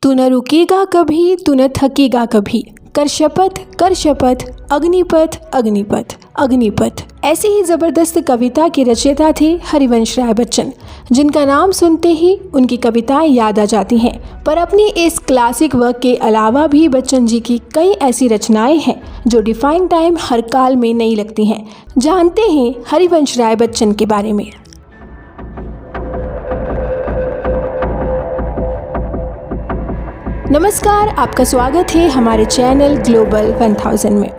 तू न रुकेगा कभी, तू न थकेगा कभी, कर शपथ, अग्निपथ अग्निपथ अग्निपथ। ऐसी ही ज़बरदस्त कविता के रचयिता थे हरिवंश राय बच्चन, जिनका नाम सुनते ही उनकी कविताएं याद आ जाती हैं। पर अपनी इस क्लासिक वर्क के अलावा भी बच्चन जी की कई ऐसी रचनाएं हैं जो डिफाइंग टाइम हर काल में नई लगती हैं। जानते हैं हरिवंश राय बच्चन के बारे में। नमस्कार, आपका स्वागत है हमारे चैनल ग्लोबल 1000 में।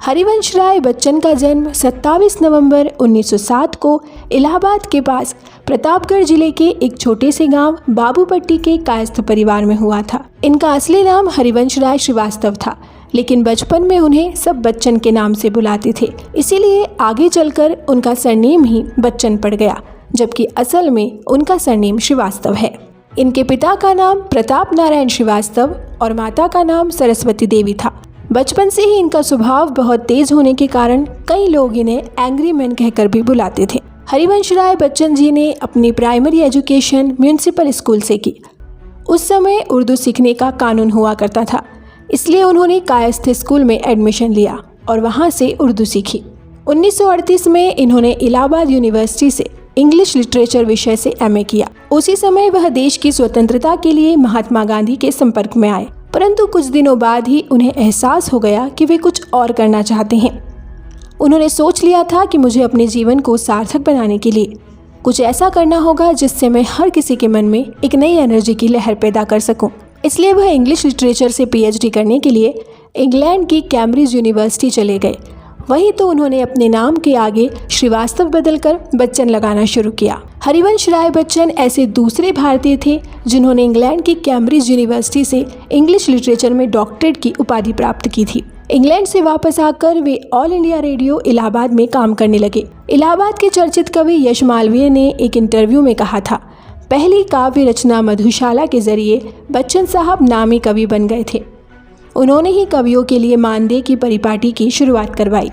हरिवंश राय बच्चन का जन्म 27 नवंबर 1907 को इलाहाबाद के पास प्रतापगढ़ जिले के एक छोटे से गांव बाबूपट्टी के कायस्थ परिवार में हुआ था। इनका असली नाम हरिवंश राय श्रीवास्तव था, लेकिन बचपन में उन्हें सब बच्चन के नाम से बुलाते थे, इसीलिए आगे चलकर उनका सरनेम ही बच्चन पड़ गया, जबकि असल में उनका सरनेम श्रीवास्तव है। इनके पिता का नाम प्रताप नारायण श्रीवास्तव और माता का नाम सरस्वती देवी था। बचपन से ही इनका स्वभाव बहुत तेज होने के कारण कई लोग इन्हें एंग्री मैन कहकर भी बुलाते थे। हरिवंश राय बच्चन जी ने अपनी प्राइमरी एजुकेशन म्यूनिसिपल स्कूल से की। उस समय उर्दू सीखने का कानून हुआ करता था, इसलिए उन्होंने कायस्थ स्कूल में एडमिशन लिया और वहाँ से उर्दू सीखी। 1938 में इन्होंने इलाहाबाद यूनिवर्सिटी से इंग्लिश लिटरेचर विषय से एमए किया। उसी समय वह देश की स्वतंत्रता के लिए महात्मा गांधी के संपर्क में आए, परंतु कुछ दिनों बाद ही उन्हें एहसास हो गया कि वे कुछ और करना चाहते हैं। उन्होंने सोच लिया था कि मुझे अपने जीवन को सार्थक बनाने के लिए कुछ ऐसा करना होगा जिससे मैं हर किसी के मन में एक नई एनर्जी की लहर पैदा कर सकूं। इसलिए वह इंग्लिश लिटरेचर से पीएचडी करने के लिए इंग्लैंड की कैम्ब्रिज यूनिवर्सिटी चले गए। वहीं तो उन्होंने अपने नाम के आगे श्रीवास्तव बदलकर बच्चन लगाना शुरू किया। हरिवंश राय बच्चन ऐसे दूसरे भारतीय थे जिन्होंने इंग्लैंड की कैम्ब्रिज यूनिवर्सिटी से इंग्लिश लिटरेचर में डॉक्टरेट की उपाधि प्राप्त की थी। इंग्लैंड से वापस आकर वे ऑल इंडिया रेडियो इलाहाबाद में काम करने लगे। इलाहाबाद के चर्चित कवि यश मालवीय ने एक इंटरव्यू में कहा था, पहली काव्य रचना मधुशाला के जरिए बच्चन साहब नामी कवि बन गए थे। उन्होंने ही कवियों के लिए मानदेय की परिपाटी की शुरुआत करवाई।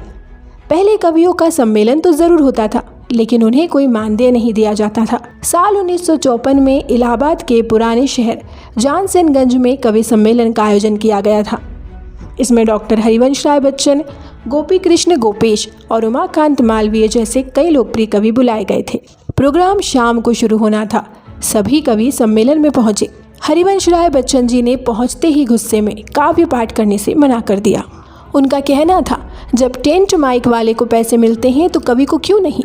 पहले कवियों का सम्मेलन तो ज़रूर होता था, लेकिन उन्हें कोई मानदेय नहीं दिया जाता था। साल 1954 में इलाहाबाद के पुराने शहर जानसेनगंज में कवि सम्मेलन का आयोजन किया गया था। इसमें डॉक्टर हरिवंश राय बच्चन, गोपी कृष्ण गोपेश और उमाकांत मालवीय जैसे कई लोकप्रिय कवि बुलाए गए थे। प्रोग्राम शाम को शुरू होना था। सभी कवि सम्मेलन में पहुंचे। हरिवंश राय बच्चन जी ने पहुंचते ही गुस्से में काव्य पाठ करने से मना कर दिया। उनका कहना था, जब टेंट माइक वाले को पैसे मिलते हैं तो कवि को क्यों नहीं,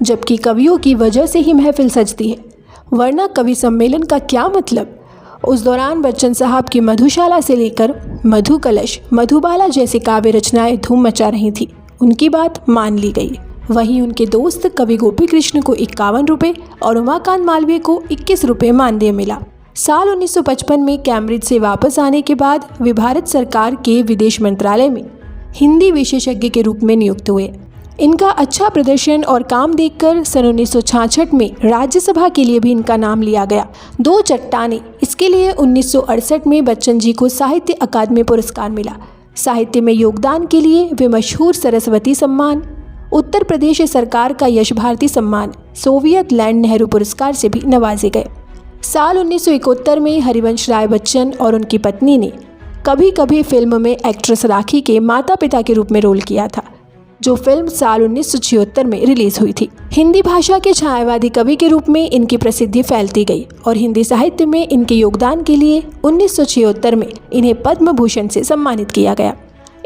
जबकि कवियों की वजह से ही महफिल सजती है, वरना कवि सम्मेलन का क्या मतलब। उस दौरान बच्चन साहब की मधुशाला से लेकर मधु कलश, मधुबाला जैसी काव्य रचनाएं धूम मचा रही थी। उनकी बात मान ली गई। वहीं उनके दोस्त कवि गोपी कृष्ण को 51 रुपये और उमाकांत मालवीय को 21 रुपये मानदेय मिला। साल 1955 में कैम्ब्रिज से वापस आने के बाद वे भारत सरकार के विदेश मंत्रालय में हिंदी विशेषज्ञ के रूप में नियुक्त हुए। इनका अच्छा प्रदर्शन और काम देखकर सन 1966 में राज्यसभा के लिए भी इनका नाम लिया गया। दो चट्टानें, इसके लिए 1968 में बच्चन जी को साहित्य अकादमी पुरस्कार मिला। साहित्य में योगदान के लिए वे मशहूर सरस्वती सम्मान, उत्तर प्रदेश सरकार का यश भारती सम्मान, सोवियत लैंड नेहरू पुरस्कार से भी नवाजे गए। साल 1971 में हरिवंश राय बच्चन और उनकी पत्नी ने कभी कभी फिल्म में एक्ट्रेस राखी के माता पिता के रूप में रोल किया था, जो फिल्म साल 1976 में रिलीज हुई थी। हिंदी भाषा के छायावादी कवि के रूप में इनकी प्रसिद्धि फैलती गई और हिंदी साहित्य में इनके योगदान के लिए 1976 में इन्हें पद्म भूषण से सम्मानित किया गया।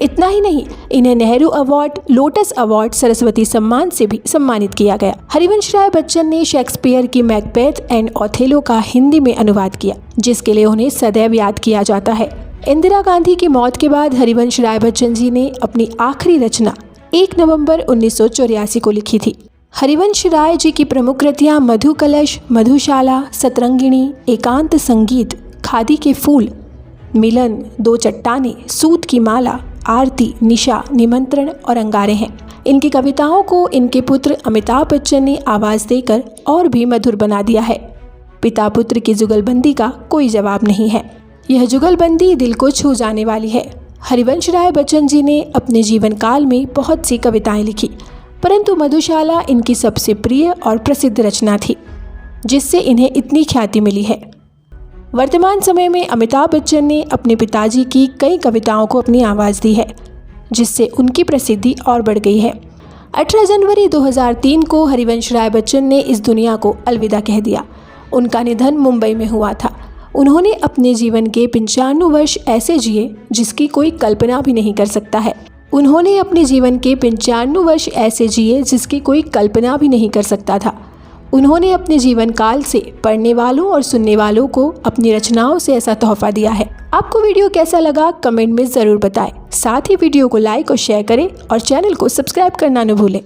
इतना ही नहीं, इन्हें Nehru award, lotus award, Saraswati सम्मान से भी सम्मानित किया गया। हरिवंश राय बच्चन ने शेक्सपियर की मैकबेथ एंड ओथेलो का हिंदी में अनुवाद किया, जिसके लिए उन्हें सदैव याद किया जाता है। इंदिरा गांधी की मौत के बाद हरिवंश राय बच्चन जी ने अपनी आखिरी रचना 1 नवंबर 1984 को लिखी थी। हरिवंश राय जी की प्रमुख कृतियाँ मधु कलश, मधुशाला, सतरंगिणी, एकांत संगीत, खादी के फूल, मिलन, दो चट्टाने, सूत की माला, आरती, निशा, निमंत्रण और अंगारे हैं। इनकी कविताओं को इनके पुत्र अमिताभ बच्चन ने आवाज़ देकर और भी मधुर बना दिया है। पिता पुत्र की जुगलबंदी का कोई जवाब नहीं है। यह जुगलबंदी दिल को छू जाने वाली है। हरिवंश राय बच्चन जी ने अपने जीवन काल में बहुत सी कविताएं लिखी, परंतु मधुशाला इनकी सबसे प्रिय और प्रसिद्ध रचना थी, जिससे इन्हें इतनी ख्याति मिली है। वर्तमान समय में अमिताभ बच्चन ने अपने पिताजी की कई कविताओं को अपनी आवाज़ दी है, जिससे उनकी प्रसिद्धि और बढ़ गई है। 18 जनवरी 2003 को हरिवंश राय बच्चन ने इस दुनिया को अलविदा कह दिया। उनका निधन मुंबई में हुआ था। उन्होंने अपने जीवन के 95 वर्ष ऐसे जिए जिसकी कोई कल्पना भी नहीं कर सकता है। उन्होंने अपने जीवन के 95 वर्ष ऐसे जिए जिसकी कोई कल्पना भी नहीं कर सकता था। उन्होंने अपने जीवन काल से पढ़ने वालों और सुनने वालों को अपनी रचनाओं से ऐसा तोहफा दिया है। आपको वीडियो कैसा लगा कमेंट में ज़रूर बताएं। साथ ही वीडियो को लाइक और शेयर करें और चैनल को सब्सक्राइब करना न भूलें।